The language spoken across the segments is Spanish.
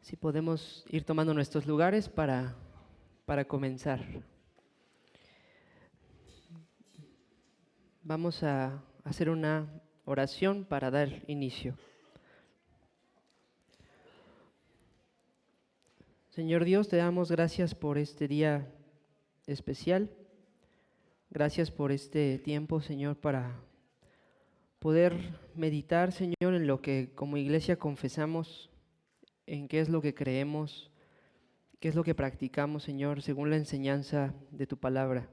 Si podemos ir tomando nuestros lugares para comenzar. Vamos a hacer una oración para dar inicio. Señor Dios, te damos gracias por este día especial. Gracias por este tiempo, Señor, para poder meditar, Señor, en lo que como iglesia confesamos, en qué es lo que creemos, qué es lo que practicamos, Señor, según la enseñanza de tu palabra.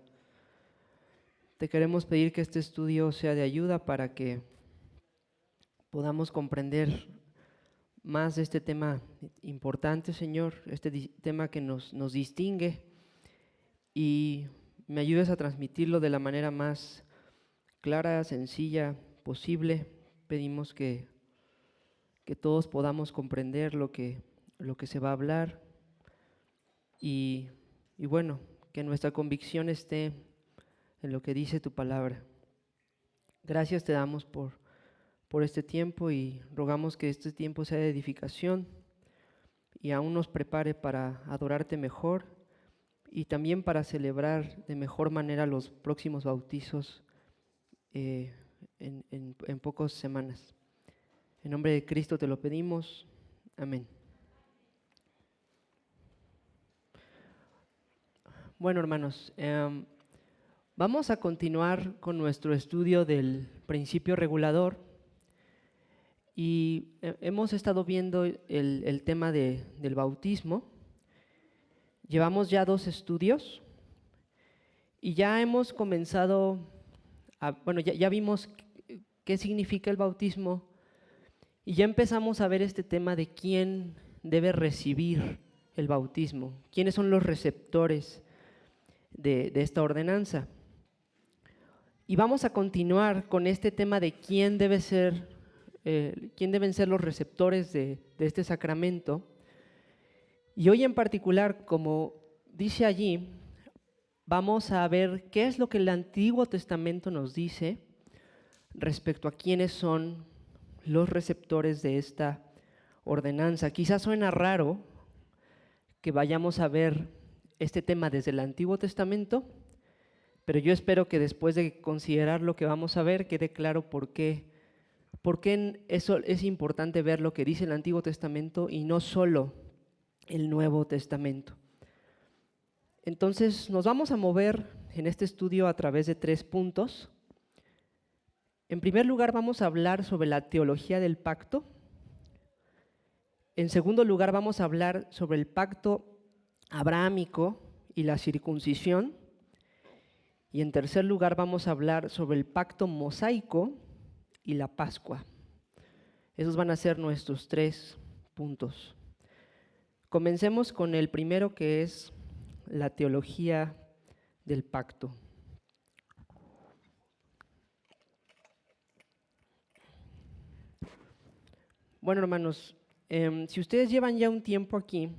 Te queremos pedir que este estudio sea de ayuda para que podamos comprender más de este tema importante, Señor, este tema que nos distingue, y me ayudes a transmitirlo de la manera más clara, sencilla posible. Pedimos que todos podamos comprender lo que se va a hablar y bueno, que nuestra convicción esté en lo que dice tu palabra. Gracias te damos por este tiempo y rogamos que este tiempo sea de edificación y aún nos prepare para adorarte mejor y también para celebrar de mejor manera los próximos bautizos en pocas semanas. En nombre de Cristo te lo pedimos. Amén. Bueno, hermanos, vamos a continuar con nuestro estudio del principio regulador y hemos estado viendo el tema del bautismo. Llevamos ya 2 estudios y ya hemos comenzado ya vimos qué significa el bautismo y ya empezamos a ver este tema de quién debe recibir el bautismo, quiénes son los receptores de esta ordenanza. Y vamos a continuar con este tema de quién deben ser los receptores de este sacramento. Y hoy en particular, como dice allí, vamos a ver qué es lo que el Antiguo Testamento nos dice respecto a quiénes son los receptores de esta ordenanza. Quizás suena raro que vayamos a ver este tema desde el Antiguo Testamento, pero yo espero que después de considerar lo que vamos a ver quede claro por qué eso es importante ver lo que dice el Antiguo Testamento y no solo el Nuevo Testamento. Entonces nos vamos a mover en este estudio a través de 3 puntos. En primer lugar vamos a hablar sobre la teología del pacto. En segundo lugar vamos a hablar sobre el pacto abrahámico y la circuncisión. Y en tercer lugar vamos a hablar sobre el pacto mosaico y la Pascua. Esos van a ser nuestros 3 puntos. Comencemos con el primero, que es la teología del pacto. Bueno, hermanos, si ustedes llevan ya un tiempo aquí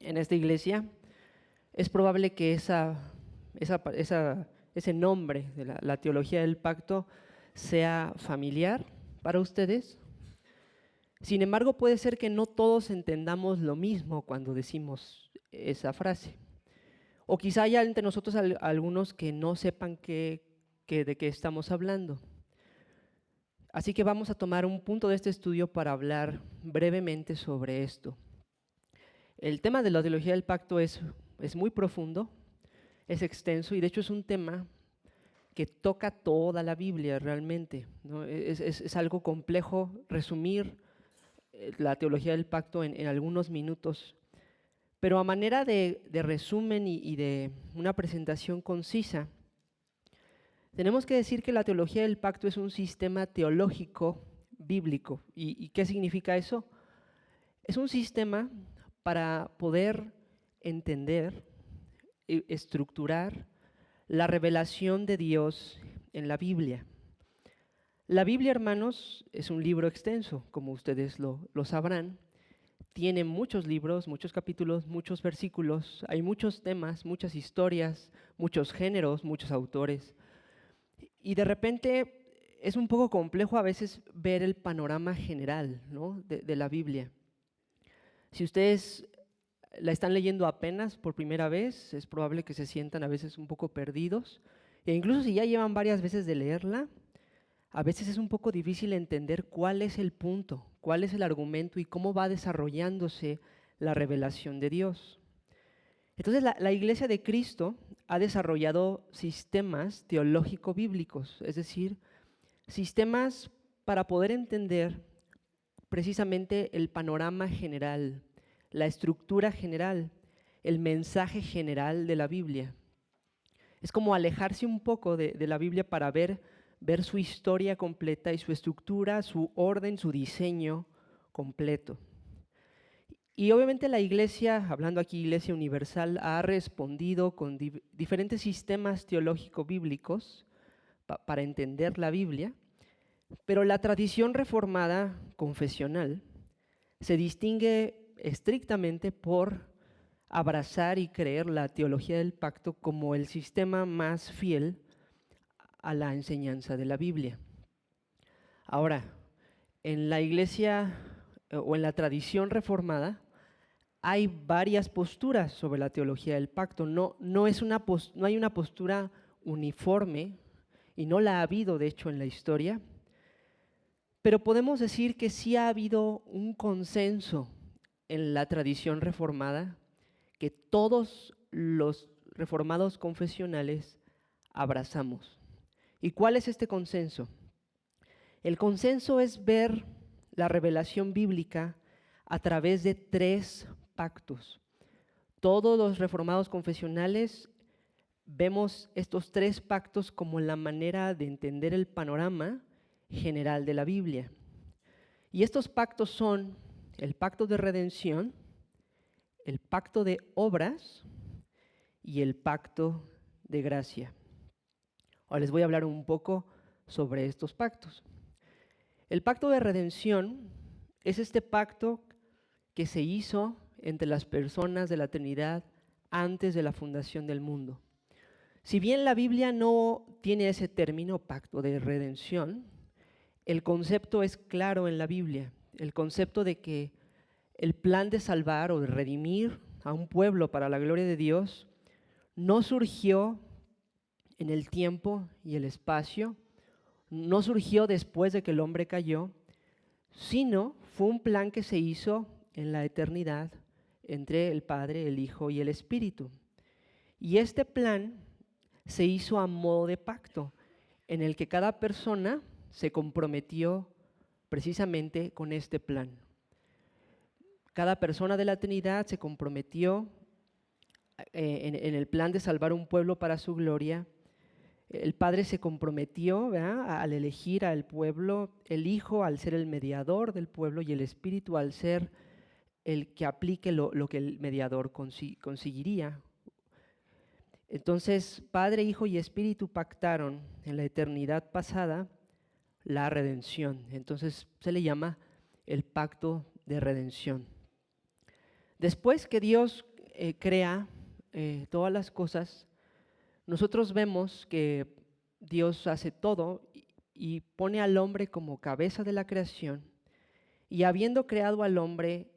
en esta iglesia, es probable que ese nombre de la teología del pacto sea familiar para ustedes. Sin embargo, puede ser que no todos entendamos lo mismo cuando decimos esa frase. O quizá haya entre nosotros algunos que no sepan de qué estamos hablando. Así que vamos a tomar un punto de este estudio para hablar brevemente sobre esto. El tema de la teología del pacto es muy profundo, es extenso y de hecho es un tema que toca toda la Biblia realmente, ¿no? Es algo complejo resumir la teología del pacto en algunos minutos, pero a manera de resumen y de una presentación concisa, tenemos que decir que la teología del pacto es un sistema teológico bíblico. ¿Y qué significa eso? Es un sistema para poder entender, estructurar la revelación de Dios en la Biblia. La Biblia, hermanos, es un libro extenso, como ustedes lo sabrán. Tiene muchos libros, muchos capítulos, muchos versículos, hay muchos temas, muchas historias, muchos géneros, muchos autores. Y de repente es un poco complejo a veces ver el panorama general, ¿no?, de la Biblia. Si ustedes la están leyendo apenas por primera vez, es probable que se sientan a veces un poco perdidos. E incluso si ya llevan varias veces de leerla, a veces es un poco difícil entender cuál es el punto, cuál es el argumento y cómo va desarrollándose la revelación de Dios. Entonces la Iglesia de Cristo ha desarrollado sistemas teológico-bíblicos, es decir, sistemas para poder entender precisamente el panorama general, la estructura general, el mensaje general de la Biblia. Es como alejarse un poco de la Biblia para ver su historia completa y su estructura, su orden, su diseño completo. Y obviamente la Iglesia, hablando aquí Iglesia Universal, ha respondido con diferentes sistemas teológico-bíblicos para entender la Biblia, pero la tradición reformada confesional se distingue estrictamente por abrazar y creer la teología del pacto como el sistema más fiel a la enseñanza de la Biblia. Ahora, en la Iglesia o en la tradición reformada hay varias posturas sobre la teología del pacto. No hay una postura uniforme y no la ha habido, de hecho, en la historia. Pero podemos decir que sí ha habido un consenso en la tradición reformada que todos los reformados confesionales abrazamos. ¿Y cuál es este consenso? El consenso es ver la revelación bíblica a través de 3 pactos. Todos los reformados confesionales vemos estos 3 pactos como la manera de entender el panorama general de la Biblia. Y estos pactos son el pacto de redención, el pacto de obras y el pacto de gracia. Ahora les voy a hablar un poco sobre estos pactos. El pacto de redención es este pacto que se hizo entre las personas de la Trinidad antes de la fundación del mundo. Si bien la Biblia no tiene ese término, pacto de redención, el concepto es claro en la Biblia, el concepto de que el plan de salvar o de redimir a un pueblo para la gloria de Dios no surgió en el tiempo y el espacio, no surgió después de que el hombre cayó, sino fue un plan que se hizo en la eternidad entre el Padre, el Hijo y el Espíritu. Y este plan se hizo a modo de pacto, en el que cada persona se comprometió precisamente con este plan. Cada persona de la Trinidad se comprometió en el plan de salvar un pueblo para su gloria. El Padre se comprometió, ¿verdad?, al elegir al pueblo, el Hijo al ser el mediador del pueblo y el Espíritu al ser el que aplique lo que el mediador conseguiría. Entonces, Padre, Hijo y Espíritu pactaron en la eternidad pasada la redención. Entonces se le llama el pacto de redención. Después que Dios crea todas las cosas, nosotros vemos que Dios hace todo y pone al hombre como cabeza de la creación, y habiendo creado al hombre,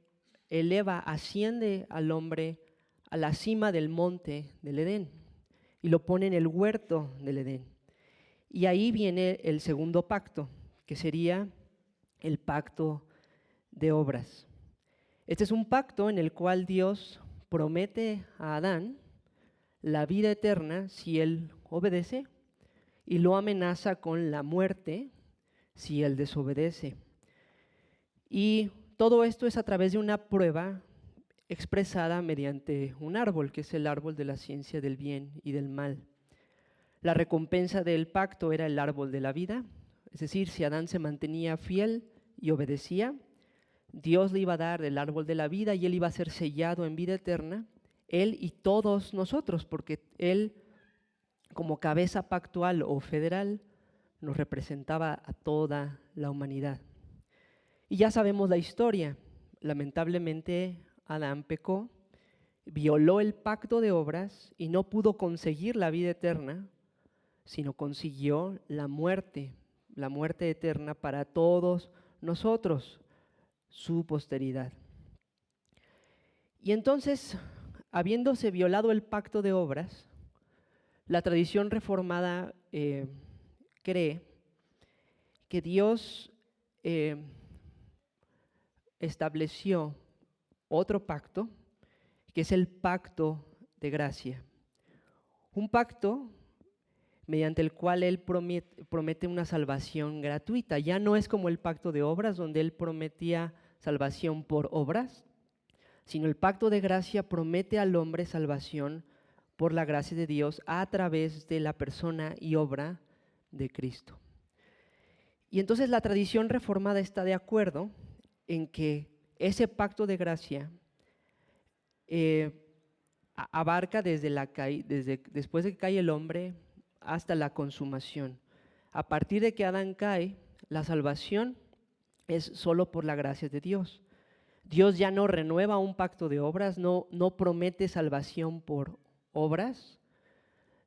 asciende al hombre a la cima del monte del Edén y lo pone en el huerto del Edén. Y ahí viene el segundo pacto, que sería el pacto de obras. Este es un pacto en el cual Dios promete a Adán la vida eterna si él obedece y lo amenaza con la muerte si él desobedece. Y todo esto es a través de una prueba expresada mediante un árbol, que es el árbol de la ciencia del bien y del mal. La recompensa del pacto era el árbol de la vida, es decir, si Adán se mantenía fiel y obedecía, Dios le iba a dar el árbol de la vida y él iba a ser sellado en vida eterna, él y todos nosotros, porque él, como cabeza pactual o federal, nos representaba a toda la humanidad. Y ya sabemos la historia. Lamentablemente, Adán pecó, violó el pacto de obras y no pudo conseguir la vida eterna, sino consiguió la muerte eterna para todos nosotros, su posteridad. Y entonces, habiéndose violado el pacto de obras, la tradición reformada cree que Dios estableció otro pacto, que es el pacto de gracia. Un pacto mediante el cual Él promete una salvación gratuita. Ya no es como el pacto de obras, donde Él prometía salvación por obras, sino el pacto de gracia promete al hombre salvación por la gracia de Dios a través de la persona y obra de Cristo. Y entonces la tradición reformada está de acuerdo en que ese pacto de gracia abarca desde después de que cae el hombre hasta la consumación. A partir de que Adán cae, la salvación es solo por la gracia de Dios. Dios ya no renueva un pacto de obras, no promete salvación por obras,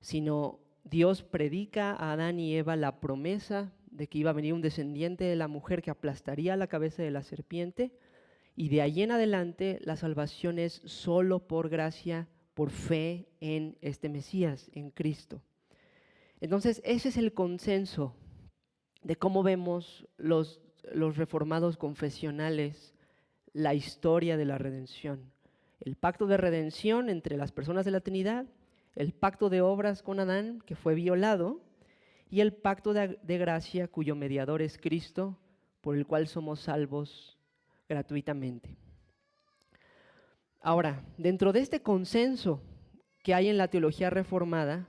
sino Dios predica a Adán y Eva la promesa de que iba a venir un descendiente de la mujer que aplastaría la cabeza de la serpiente, y de ahí en adelante la salvación es solo por gracia, por fe en este Mesías, en Cristo. Entonces ese es el consenso de cómo vemos los reformados confesionales la historia de la redención. El pacto de redención entre las personas de la Trinidad, el pacto de obras con Adán, que fue violado, y el pacto de gracia, cuyo mediador es Cristo, por el cual somos salvos gratuitamente. Ahora, dentro de este consenso que hay en la teología reformada,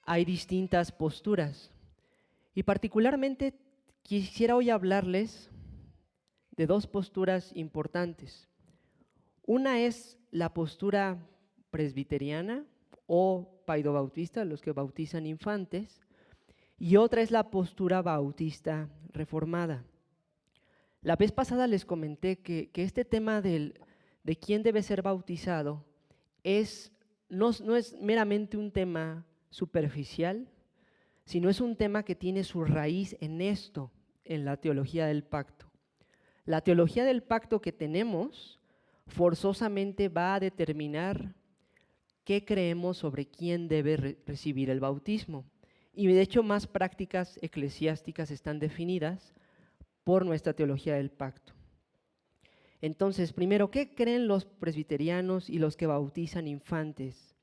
hay distintas posturas. Y particularmente quisiera hoy hablarles de dos posturas importantes. Una es la postura presbiteriana o paidobautista, los que bautizan infantes, y otra es la postura bautista reformada. La vez pasada les comenté que este tema de quién debe ser bautizado no es meramente un tema superficial, sino es un tema que tiene su raíz en esto, en la teología del pacto. La teología del pacto que tenemos forzosamente va a determinar qué creemos sobre quién debe recibir el bautismo. Y de hecho más prácticas eclesiásticas están definidas por nuestra teología del pacto. Entonces, primero, ¿qué creen los presbiterianos y los que bautizan infantes?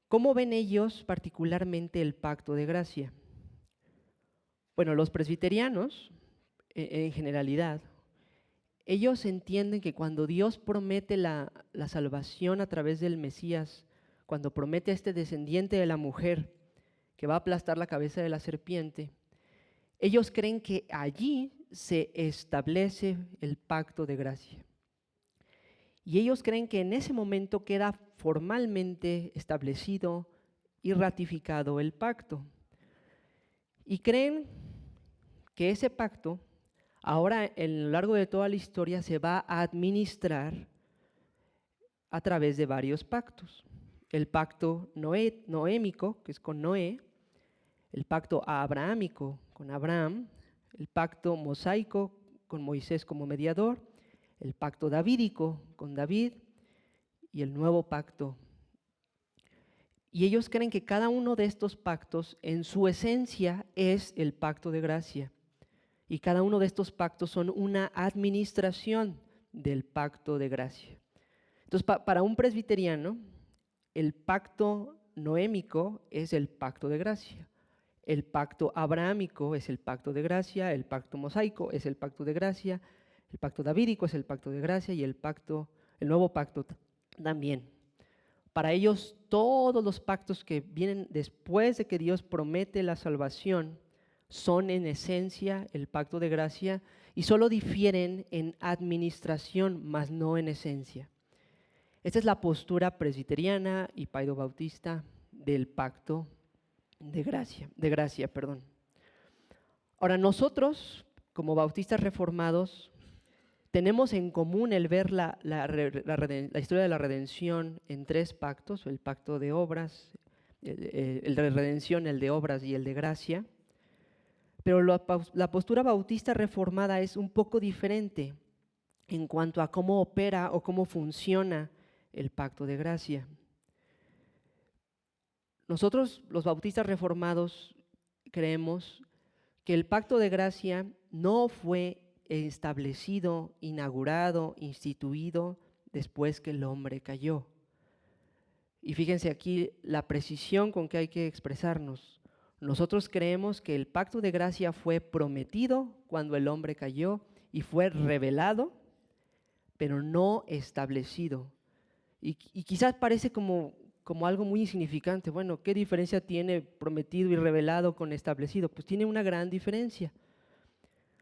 ¿Cómo ven ellos particularmente el pacto de gracia? Bueno, los presbiterianos, en generalidad, ellos entienden que cuando Dios promete la salvación a través del Mesías, cuando promete a este descendiente de la mujer que va a aplastar la cabeza de la serpiente, ellos creen que allí se establece el pacto de gracia. Y ellos creen que en ese momento queda formalmente establecido y ratificado el pacto. Y creen que ese pacto ahora, a lo largo de toda la historia, se va a administrar a través de varios pactos. El pacto noémico, que es con Noé, el pacto abrahámico con Abraham, el pacto mosaico con Moisés como mediador, el pacto davídico con David y el nuevo pacto. Y ellos creen que cada uno de estos pactos en su esencia es el pacto de gracia. Y cada uno de estos pactos son una administración del pacto de gracia. Entonces, para un presbiteriano, el pacto noémico es el pacto de gracia. El pacto abrahámico es el pacto de gracia, el pacto mosaico es el pacto de gracia, el pacto davídico es el pacto de gracia y el nuevo pacto también. Para ellos, todos los pactos que vienen después de que Dios promete la salvación son en esencia el pacto de gracia y solo difieren en administración, mas no en esencia. Esta es la postura presbiteriana y paidobautista del pacto de gracia. Ahora, nosotros, como bautistas reformados, tenemos en común el ver la historia de la redención en tres pactos: el pacto de obras, el de redención, el de obras y el de gracia. Pero la postura bautista reformada es un poco diferente. en cuanto a cómo opera o cómo funciona el pacto de gracia. Nosotros, los bautistas reformados, creemos que el pacto de gracia no fue establecido, inaugurado, instituido después que el hombre cayó. Y fíjense aquí la precisión con que hay que expresarnos. Nosotros creemos que el pacto de gracia fue prometido cuando el hombre cayó y fue revelado, pero no establecido. Y quizás parece como algo muy insignificante. Bueno, ¿qué diferencia tiene prometido y revelado con establecido? Pues tiene una gran diferencia.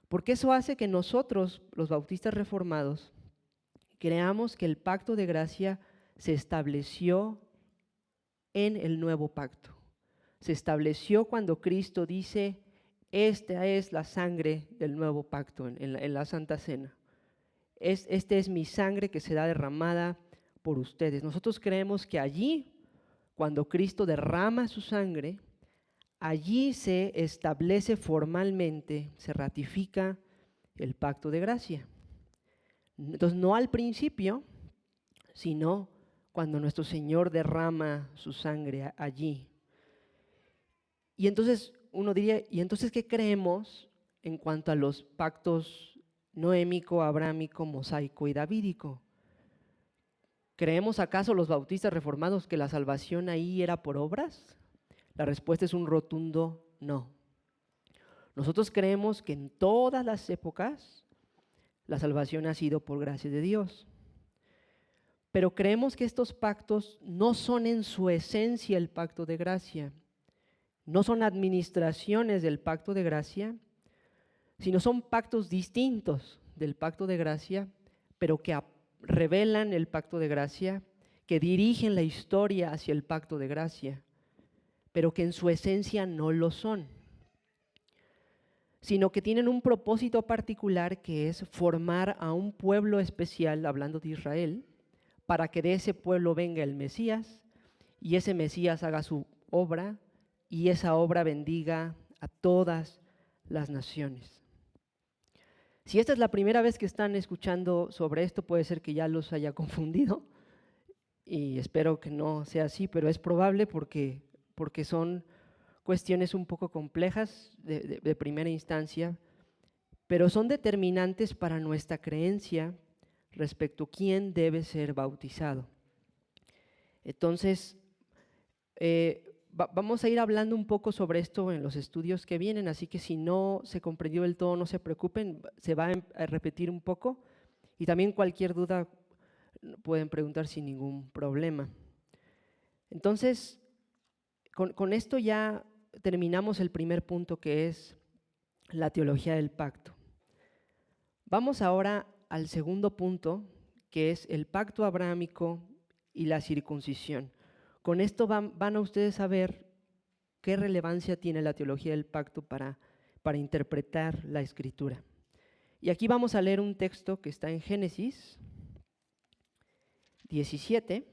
Porque eso hace que nosotros, los bautistas reformados, creamos que el pacto de gracia se estableció en el nuevo pacto. Se estableció cuando Cristo dice, esta es la sangre del nuevo pacto en la Santa Cena. Esta es mi sangre que será derramada por ustedes. Nosotros creemos que allí, cuando Cristo derrama su sangre, allí se establece formalmente, se ratifica el pacto de gracia. Entonces, no al principio, sino cuando nuestro Señor derrama su sangre allí. Y entonces uno diría, ¿y entonces qué creemos en cuanto a los pactos noémico, abrámico, mosaico y davídico? ¿Creemos acaso los bautistas reformados que la salvación ahí era por obras? La respuesta es un rotundo no. Nosotros creemos que en todas las épocas la salvación ha sido por gracia de Dios. Pero creemos que estos pactos no son en su esencia el pacto de gracia, no son administraciones del pacto de gracia, sino son pactos distintos del pacto de gracia, pero que revelan el pacto de gracia, que dirigen la historia hacia el pacto de gracia, pero que en su esencia no lo son, sino que tienen un propósito particular que es formar a un pueblo especial, hablando de Israel, para que de ese pueblo venga el Mesías y ese Mesías haga su obra y esa obra bendiga a todas las naciones. Si esta es la primera vez que están escuchando sobre esto, puede ser que ya los haya confundido y espero que no sea así, pero es probable porque son cuestiones un poco complejas de primera instancia, pero son determinantes para nuestra creencia respecto a quién debe ser bautizado. Entonces, vamos a ir hablando un poco sobre esto en los estudios que vienen, así que si no se comprendió del todo, no se preocupen, se va a repetir un poco y también cualquier duda pueden preguntar sin ningún problema. Entonces, con esto ya terminamos el primer punto, que es la teología del pacto. Vamos ahora al segundo punto, que es el pacto abrahámico y la circuncisión. Con esto van a ustedes a ver qué relevancia tiene la teología del pacto para interpretar la Escritura. Y aquí vamos a leer un texto que está en Génesis 17.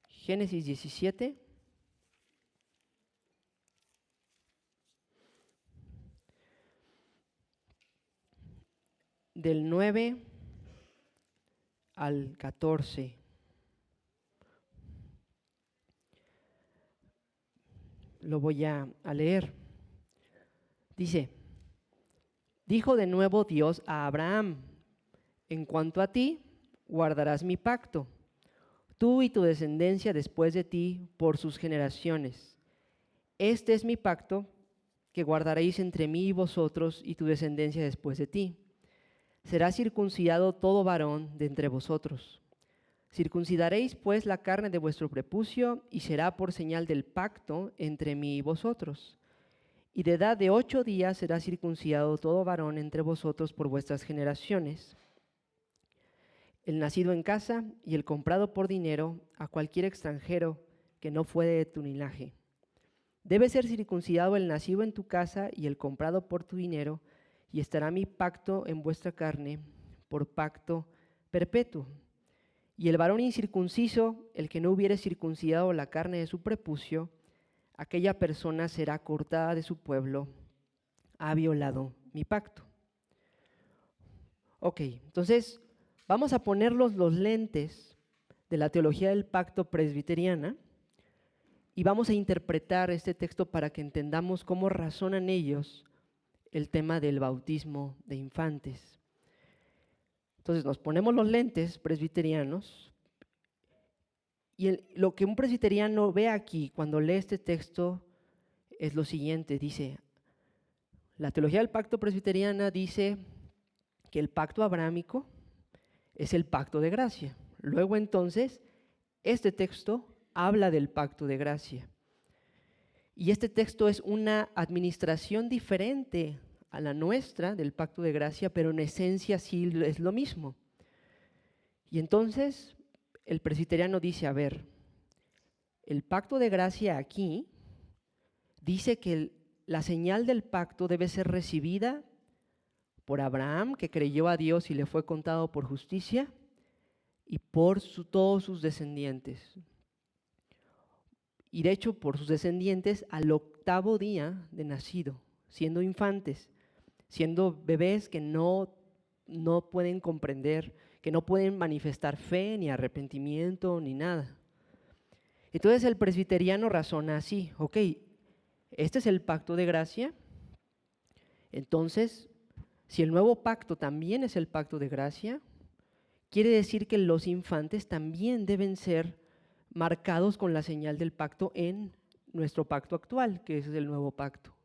Génesis 17. Del 9 al 14. Lo voy a leer. Dice, dijo de nuevo Dios a Abraham, en cuanto a ti, guardarás mi pacto, tú y tu descendencia después de ti por sus generaciones. Este es mi pacto que guardaréis entre mí y vosotros y tu descendencia después de ti. Será circuncidado todo varón de entre vosotros. Circuncidaréis pues la carne de vuestro prepucio y será por señal del pacto entre mí y vosotros. Y de edad de 8 días será circuncidado todo varón entre vosotros por vuestras generaciones. El nacido en casa y el comprado por dinero a cualquier extranjero que no fuere de tu linaje. Debe ser circuncidado el nacido en tu casa y el comprado por tu dinero, y estará mi pacto en vuestra carne por pacto perpetuo. Y el varón incircunciso, el que no hubiere circuncidado la carne de su prepucio, aquella persona será cortada de su pueblo, ha violado mi pacto. Ok, entonces vamos a ponerlos los lentes de la teología del pacto presbiteriana y vamos a interpretar este texto para que entendamos cómo razonan ellos el tema del bautismo de infantes. Entonces nos ponemos los lentes presbiterianos y lo que un presbiteriano ve aquí cuando lee este texto es lo siguiente, dice, la teología del pacto presbiteriana dice que el pacto abrámico es el pacto de gracia. Luego entonces, este texto habla del pacto de gracia. Y este texto es una administración diferente a la nuestra del pacto de gracia, pero en esencia sí es lo mismo. Y entonces el presbiteriano dice, a ver, el pacto de gracia aquí dice que la señal del pacto debe ser recibida por Abraham, que creyó a Dios y le fue contado por justicia, y por todos sus descendientes. Y de hecho por sus descendientes al 8º día de nacido, siendo infantes, siendo bebés que no pueden comprender, que no pueden manifestar fe, ni arrepentimiento, ni nada. Entonces el presbiteriano razona así, ok, este es el pacto de gracia, entonces si el nuevo pacto también es el pacto de gracia, quiere decir que los infantes también deben ser marcados con la señal del pacto en nuestro pacto actual, que es el nuevo pacto.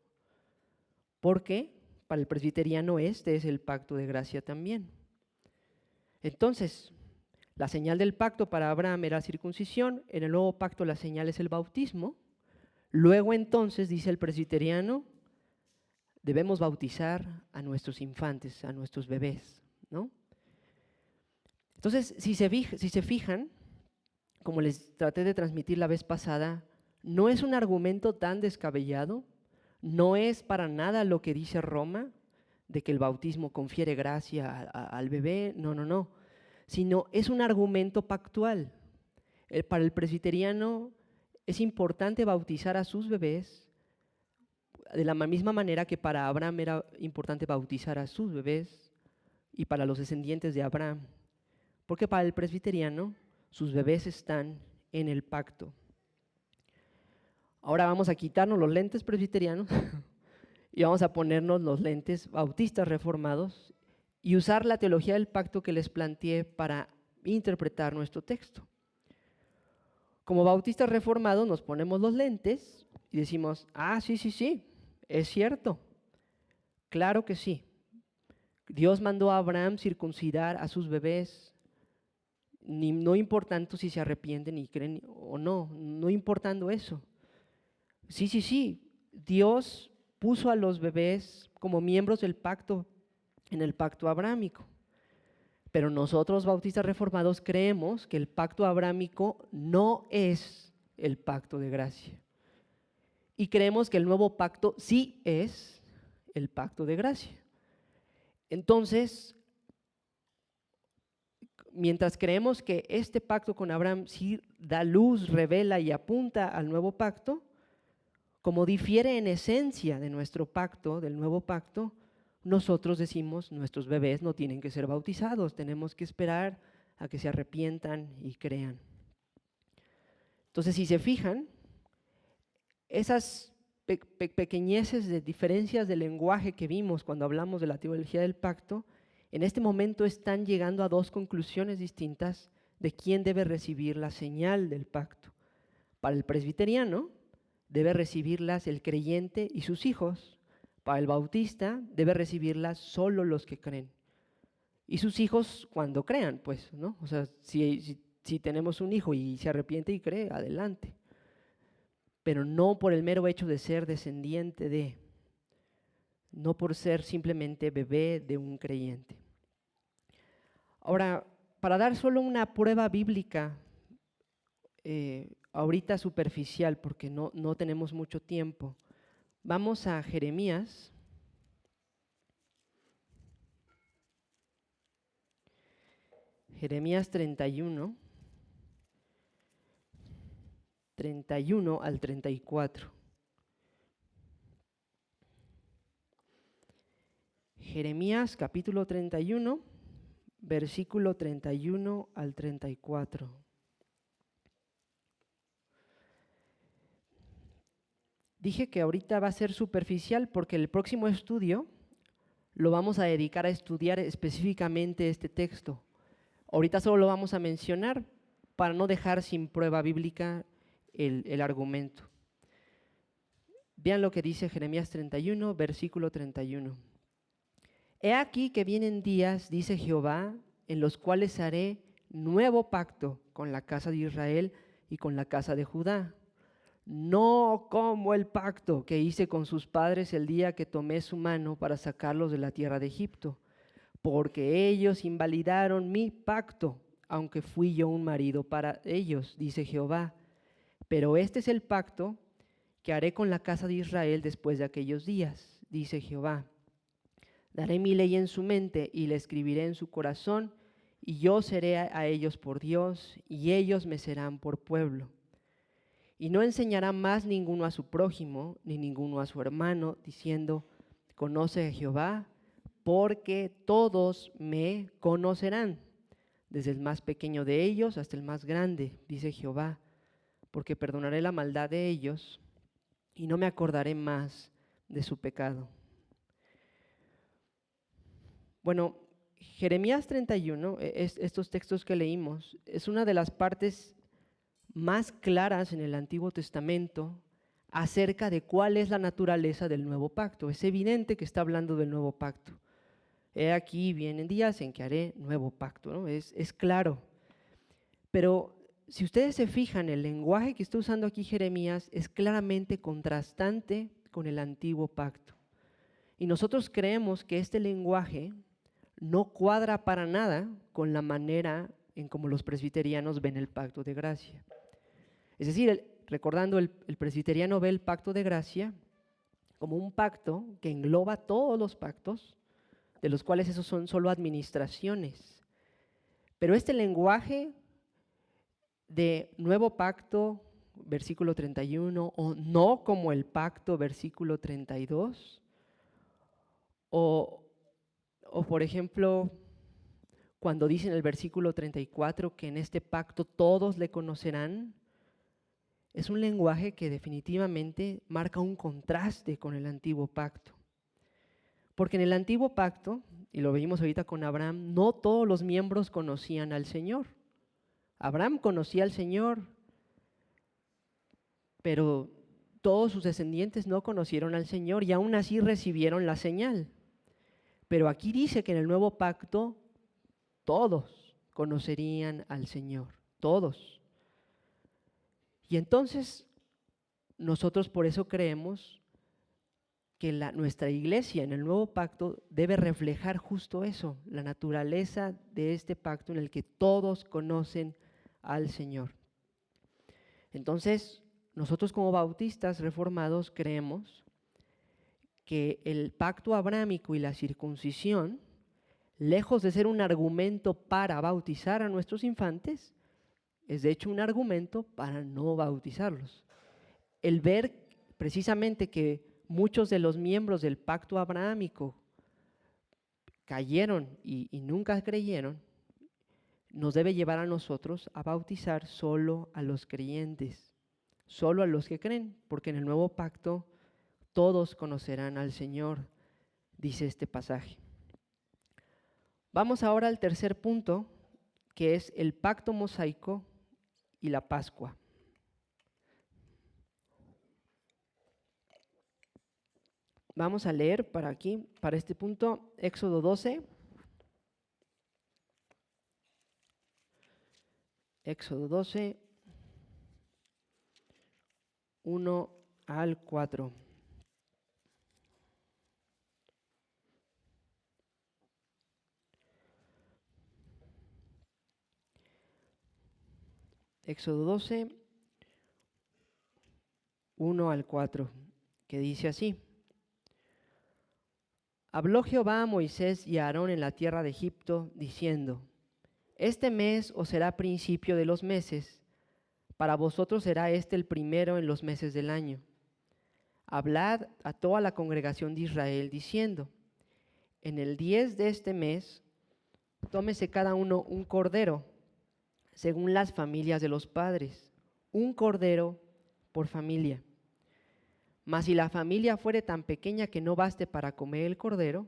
Porque para el presbiteriano este es el pacto de gracia también. Entonces, la señal del pacto para Abraham era circuncisión, en el nuevo pacto la señal es el bautismo. Luego entonces, dice el presbiteriano, debemos bautizar a nuestros infantes, a nuestros bebés, ¿no? Entonces, si se fijan, como les traté de transmitir la vez pasada, no es un argumento tan descabellado, no es para nada lo que dice Roma, de que el bautismo confiere gracia al bebé, no, sino es un argumento pactual. Para el presbiteriano es importante bautizar a sus bebés de la misma manera que para Abraham era importante bautizar a sus bebés y para los descendientes de Abraham. Porque para el presbiteriano sus bebés están en el pacto. Ahora vamos a quitarnos los lentes presbiterianos y vamos a ponernos los lentes bautistas reformados y usar la teología del pacto que les planteé para interpretar nuestro texto. Como bautistas reformados nos ponemos los lentes y decimos, sí, es cierto, claro que sí. Dios mandó a Abraham circuncidar a sus bebés, no importando si se arrepienten y creen o no importando eso. Sí, Dios puso a los bebés como miembros del pacto, en el pacto abrámico. Pero nosotros, bautistas reformados, creemos que el pacto abrámico no es el pacto de gracia. Y creemos que el nuevo pacto sí es el pacto de gracia. Entonces, mientras creemos que este pacto con Abraham sí da luz, revela y apunta al nuevo pacto, como difiere en esencia de nuestro pacto, del nuevo pacto, nosotros decimos, nuestros bebés no tienen que ser bautizados, tenemos que esperar a que se arrepientan y crean. Entonces, si se fijan, esas pequeñeces de diferencias de lenguaje que vimos cuando hablamos de la teología del pacto, en este momento están llegando a dos conclusiones distintas de quién debe recibir la señal del pacto. Para el presbiteriano, debe recibirlas el creyente y sus hijos. Para el bautista, debe recibirlas solo los que creen. Y sus hijos cuando crean, pues, ¿no? O sea, si tenemos un hijo y se arrepiente y cree, adelante. Pero no por el mero hecho de ser descendiente de, no por ser simplemente bebé de un creyente. Ahora, para dar solo una prueba bíblica, ahorita superficial, porque no tenemos mucho tiempo, vamos a Jeremías. Jeremías 31 al 34. Jeremías capítulo 31, versículo 31 al 34. Dije que ahorita va a ser superficial porque el próximo estudio lo vamos a dedicar a estudiar específicamente este texto. Ahorita solo lo vamos a mencionar para no dejar sin prueba bíblica el argumento. Vean lo que dice Jeremías 31, versículo 31. He aquí que vienen días, dice Jehová, en los cuales haré nuevo pacto con la casa de Israel y con la casa de Judá. No como el pacto que hice con sus padres el día que tomé su mano para sacarlos de la tierra de Egipto, porque ellos invalidaron mi pacto, aunque fui yo un marido para ellos, dice Jehová. Pero este es el pacto que haré con la casa de Israel después de aquellos días, dice Jehová. Daré mi ley en su mente y la escribiré en su corazón, y yo seré a ellos por Dios, y ellos me serán por pueblo. Y no enseñará más ninguno a su prójimo, ni ninguno a su hermano, diciendo, conoce a Jehová, porque todos me conocerán, desde el más pequeño de ellos hasta el más grande, dice Jehová, porque perdonaré la maldad de ellos y no me acordaré más de su pecado. Bueno, Jeremías 31, estos textos que leímos, es una de las partes más claras en el Antiguo Testamento acerca de cuál es la naturaleza del nuevo pacto. Es evidente que está hablando del nuevo pacto. He aquí vienen días en que haré nuevo pacto, ¿no? Es claro. Pero si ustedes se fijan, el lenguaje que está usando aquí Jeremías es claramente contrastante con el antiguo pacto. Y nosotros creemos que este lenguaje no cuadra para nada con la manera en cómo los presbiterianos ven el pacto de gracia. Es decir, recordando, el presbiteriano ve el pacto de gracia como un pacto que engloba todos los pactos, de los cuales esos son solo administraciones. Pero este lenguaje de nuevo pacto, versículo 31, o no como el pacto, versículo 32, o por ejemplo, cuando dice en el versículo 34 que en este pacto todos le conocerán, es un lenguaje que definitivamente marca un contraste con el antiguo pacto. Porque en el antiguo pacto, y lo vimos ahorita con Abraham, no todos los miembros conocían al Señor. Abraham conocía al Señor, pero todos sus descendientes no conocieron al Señor y aún así recibieron la señal. Pero aquí dice que en el nuevo pacto todos conocerían al Señor, todos. Y entonces nosotros por eso creemos que nuestra iglesia en el nuevo pacto debe reflejar justo eso, la naturaleza de este pacto en el que todos conocen al Señor. Entonces, nosotros como bautistas reformados creemos que el pacto abrámico y la circuncisión, lejos de ser un argumento para bautizar a nuestros infantes, es de hecho un argumento para no bautizarlos. El ver precisamente que muchos de los miembros del pacto abrahámico cayeron y nunca creyeron, nos debe llevar a nosotros a bautizar solo a los creyentes, solo a los que creen, porque en el nuevo pacto todos conocerán al Señor, dice este pasaje. Vamos ahora al tercer punto, que es el pacto mosaico y la Pascua. Vamos a leer para este punto, Éxodo 12. Éxodo 12, 1 al 4. Éxodo 12, 1 al 4, que dice así. Habló Jehová a Moisés y a Aarón en la tierra de Egipto, diciendo, este mes os será principio de los meses, para vosotros será este el primero en los meses del año. Hablad a toda la congregación de Israel, diciendo, en el 10 de este mes tómese cada uno un cordero, según las familias de los padres, un cordero por familia. Mas si la familia fuere tan pequeña que no baste para comer el cordero,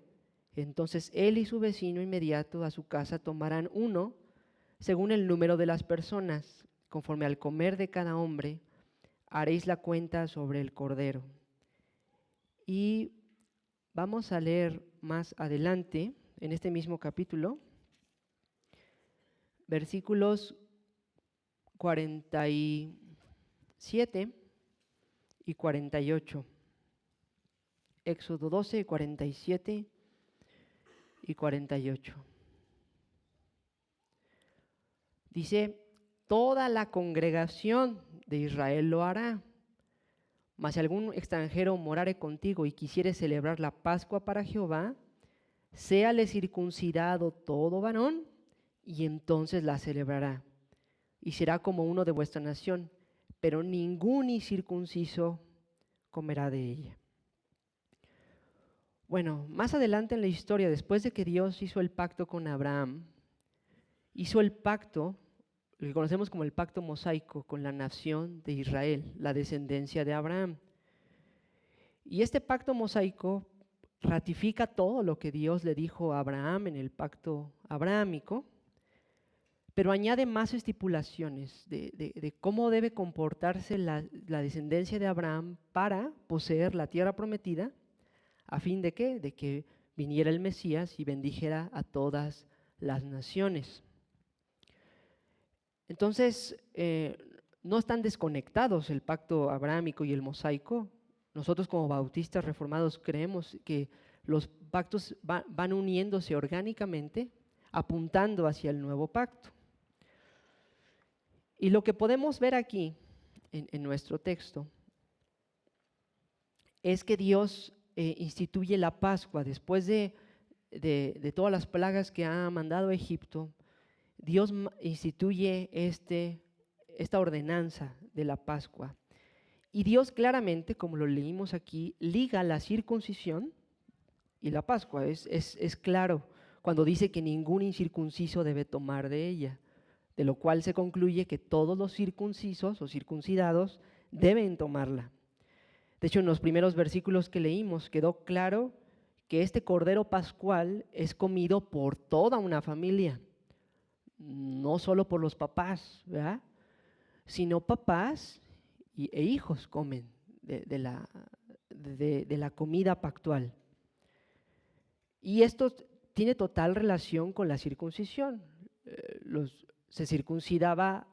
entonces él y su vecino inmediato a su casa tomarán uno, según el número de las personas, conforme al comer de cada hombre, haréis la cuenta sobre el cordero. Y vamos a leer más adelante, en este mismo capítulo, versículos 47 y 48. Éxodo 12, 47 y 48. Dice, toda la congregación de Israel lo hará. Mas si algún extranjero morare contigo y quisiere celebrar la Pascua para Jehová, séale circuncidado todo varón, y entonces la celebrará. Y será como uno de vuestra nación, pero ningún incircunciso comerá de ella. Bueno, más adelante en la historia, después de que Dios hizo el pacto con Abraham, hizo el pacto, lo que conocemos como el pacto mosaico, con la nación de Israel, la descendencia de Abraham. Y este pacto mosaico ratifica todo lo que Dios le dijo a Abraham en el pacto abrahámico, pero añade más estipulaciones de cómo debe comportarse la descendencia de Abraham para poseer la tierra prometida, a fin de ¿qué? De que viniera el Mesías y bendijera a todas las naciones. Entonces, no están desconectados el pacto abrahámico y el mosaico. Nosotros como bautistas reformados creemos que los pactos van uniéndose orgánicamente, apuntando hacia el nuevo pacto. Y lo que podemos ver aquí en nuestro texto es que Dios instituye la Pascua después de todas las plagas que ha mandado a Egipto. Dios instituye esta ordenanza de la Pascua. Y Dios claramente, como lo leímos aquí, liga la circuncisión y la Pascua. Es claro cuando dice que ningún incircunciso debe tomar de ella, de lo cual se concluye que todos los circuncisos o circuncidados deben tomarla. De hecho, en los primeros versículos que leímos quedó claro que este cordero pascual es comido por toda una familia, no solo por los papás, ¿verdad? Sino papás e hijos comen de la comida pactual. Y esto tiene total relación con la circuncisión. Se circuncidaba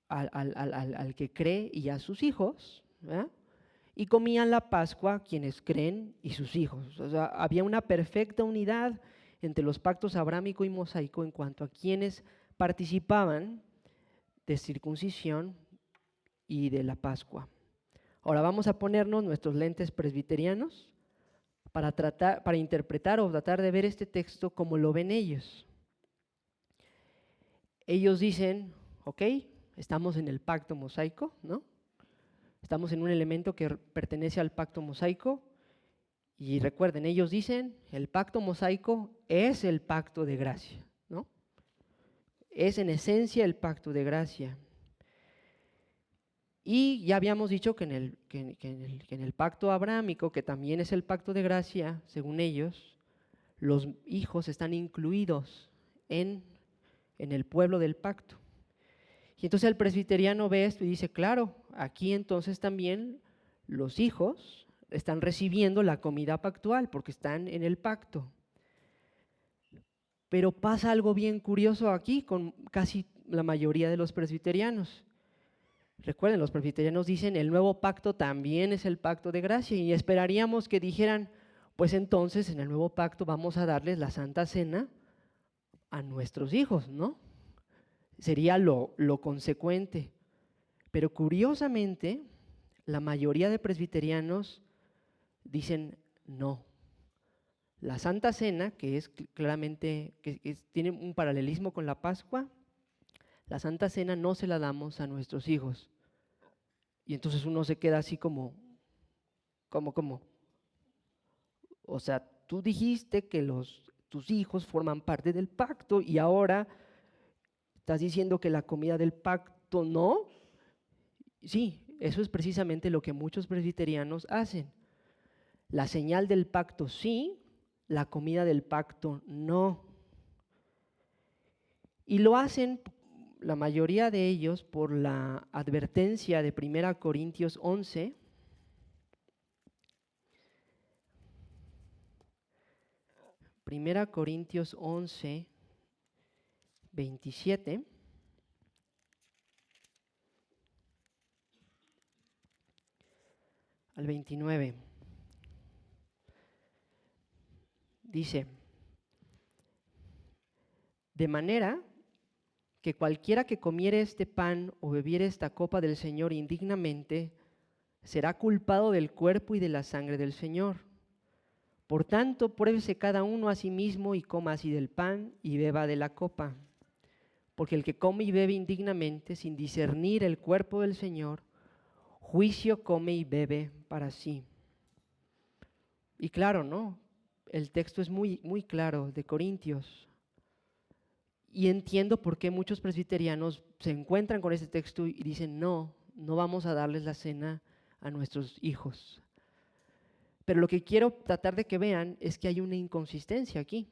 al que cree y a sus hijos, ¿verdad? Y comían la Pascua quienes creen y sus hijos. O sea, había una perfecta unidad entre los pactos abrámico y mosaico en cuanto a quienes participaban de circuncisión y de la Pascua. Ahora vamos a ponernos nuestros lentes presbiterianos para interpretar o tratar de ver este texto como lo ven ellos. Ellos dicen, ok, estamos en el pacto mosaico, ¿no? Estamos en un elemento que pertenece al pacto mosaico. Y recuerden, ellos dicen, el pacto mosaico es el pacto de gracia, ¿no? Es en esencia el pacto de gracia. Y ya habíamos dicho que en el pacto abrahámico, que también es el pacto de gracia, según ellos, los hijos están incluidos en el pueblo del pacto. Y entonces el presbiteriano ve esto y dice, claro, aquí entonces también los hijos están recibiendo la comida pactual porque están en el pacto. Pero pasa algo bien curioso aquí con casi la mayoría de los presbiterianos. Recuerden, los presbiterianos dicen, el nuevo pacto también es el pacto de gracia, y esperaríamos que dijeran, pues entonces en el nuevo pacto vamos a darles la Santa Cena a nuestros hijos, ¿no? Sería lo consecuente. Pero curiosamente, la mayoría de presbiterianos dicen no. La Santa Cena, que es claramente, tiene un paralelismo con la Pascua, la Santa Cena no se la damos a nuestros hijos. Y entonces uno se queda así como. O sea, tú dijiste que los tus hijos forman parte del pacto y ahora estás diciendo que la comida del pacto no. Sí, eso es precisamente lo que muchos presbiterianos hacen. La señal del pacto sí, la comida del pacto no. Y lo hacen la mayoría de ellos por la advertencia de 1 Corintios 11, Primera Corintios 11, 27. Al 29. Dice, de manera que cualquiera que comiere este pan o bebiere esta copa del Señor indignamente, será culpado del cuerpo y de la sangre del Señor. Por tanto, pruébese cada uno a sí mismo y coma así del pan y beba de la copa. Porque el que come y bebe indignamente, sin discernir el cuerpo del Señor, juicio come y bebe para sí. Y claro, ¿no? El texto es muy claro de Corintios. Y entiendo por qué muchos presbiterianos se encuentran con este texto y dicen, no vamos a darles la cena a nuestros hijos. Pero lo que quiero tratar de que vean es que hay una inconsistencia aquí.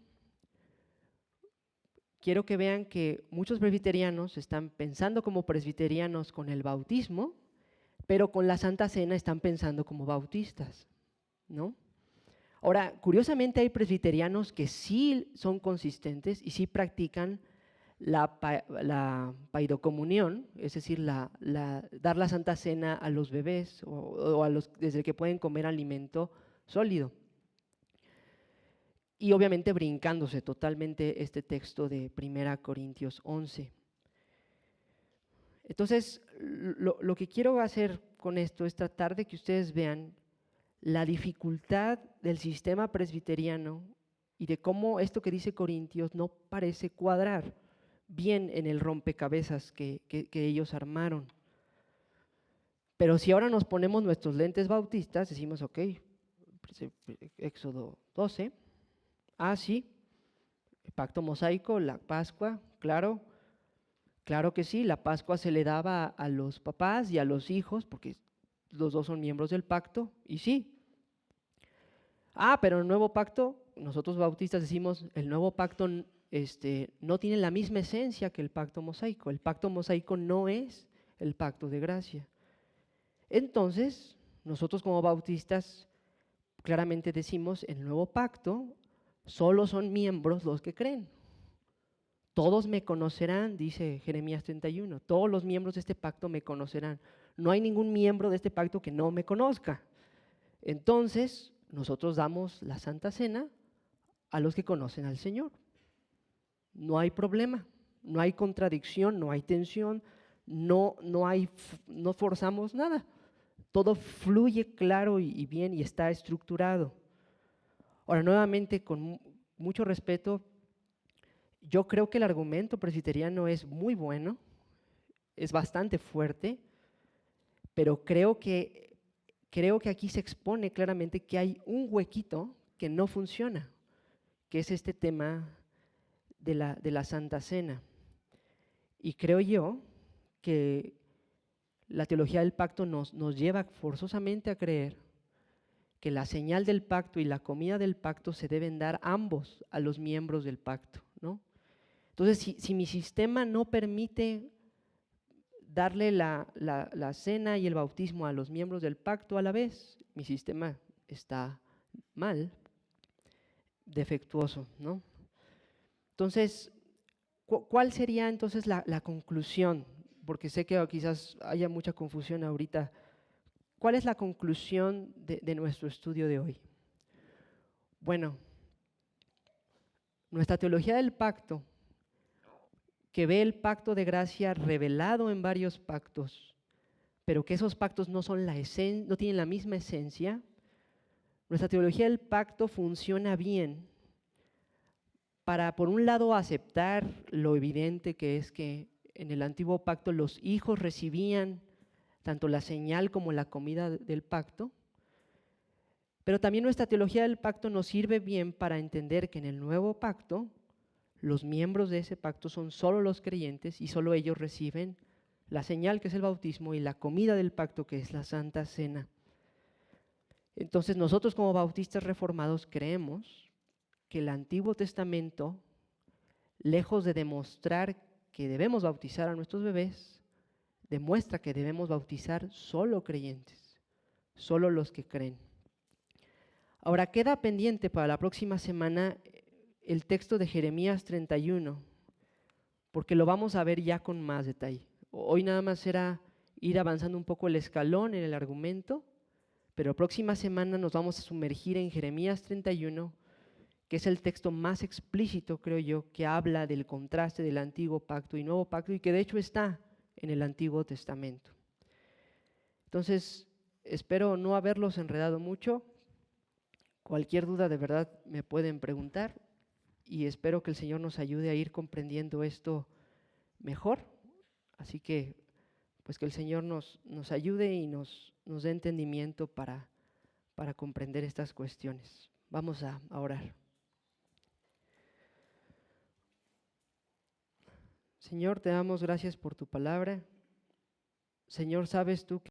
Quiero que vean que muchos presbiterianos están pensando como presbiterianos con el bautismo, pero con la Santa Cena están pensando como bautistas, ¿no? Ahora, curiosamente hay presbiterianos que sí son consistentes y sí practican la paidocomunión, es decir, dar la Santa Cena a los bebés o a los desde que pueden comer alimento sólido. Y obviamente brincándose totalmente este texto de 1 Corintios 11. Entonces, lo que quiero hacer con esto es tratar de que ustedes vean la dificultad del sistema presbiteriano y de cómo esto que dice Corintios no parece cuadrar bien en el rompecabezas que ellos armaron. Pero si ahora nos ponemos nuestros lentes bautistas, decimos, ok, Éxodo 12, sí, el pacto mosaico, la Pascua, claro que sí, la Pascua se le daba a los papás y a los hijos, porque los dos son miembros del pacto, y sí. Pero el nuevo pacto, nosotros bautistas decimos, el nuevo pacto no tiene la misma esencia que el pacto mosaico. El pacto mosaico no es el pacto de gracia. Entonces, nosotros como bautistas claramente decimos, el nuevo pacto solo son miembros los que creen. Todos me conocerán, dice Jeremías 31, todos los miembros de este pacto me conocerán. No hay ningún miembro de este pacto que no me conozca. Entonces, nosotros damos la Santa Cena a los que conocen al Señor. No hay problema, no hay contradicción, no hay tensión, no forzamos nada. Todo fluye claro y bien y está estructurado. Ahora, nuevamente, con mucho respeto, yo creo que el argumento presbiteriano es muy bueno, es bastante fuerte, pero creo que aquí se expone claramente que hay un huequito que no funciona, que es este tema de la Santa Cena. Y creo yo que la teología del pacto nos lleva forzosamente a creer que la señal del pacto y la comida del pacto se deben dar ambos a los miembros del pacto, ¿no? Entonces, si mi sistema no permite darle la cena y el bautismo a los miembros del pacto a la vez, mi sistema está mal, defectuoso, ¿no? Entonces, ¿cuál sería entonces la conclusión? Porque sé que quizás haya mucha confusión ahorita. ¿Cuál es la conclusión de nuestro estudio de hoy? Bueno, nuestra teología del pacto, que ve el pacto de gracia revelado en varios pactos, pero que esos pactos no tienen la misma esencia, nuestra teología del pacto funciona bien para, por un lado, aceptar lo evidente que es que en el antiguo pacto los hijos recibían tanto la señal como la comida del pacto, Pero también nuestra teología del pacto nos sirve bien para entender que en el nuevo pacto, los miembros de ese pacto son solo los creyentes y solo ellos reciben la señal que es el bautismo y la comida del pacto que es la Santa Cena. Entonces nosotros como bautistas reformados creemos que el Antiguo Testamento, lejos de demostrar que debemos bautizar a nuestros bebés, demuestra que debemos bautizar solo creyentes, solo los que creen. Ahora queda pendiente para la próxima semana el texto de Jeremías 31, porque lo vamos a ver ya con más detalle. Hoy nada más era ir avanzando un poco el escalón en el argumento, pero próxima semana nos vamos a sumergir en Jeremías 31, que es el texto más explícito, creo yo, que habla del contraste del antiguo pacto y nuevo pacto y que de hecho está en el Antiguo Testamento. Entonces, espero no haberlos enredado mucho. Cualquier duda de verdad me pueden preguntar y espero que el Señor nos ayude a ir comprendiendo esto mejor. Así que, pues que el Señor nos ayude y nos dé entendimiento para comprender estas cuestiones. Vamos a orar. Señor, te damos gracias por tu palabra. Señor, sabes tú que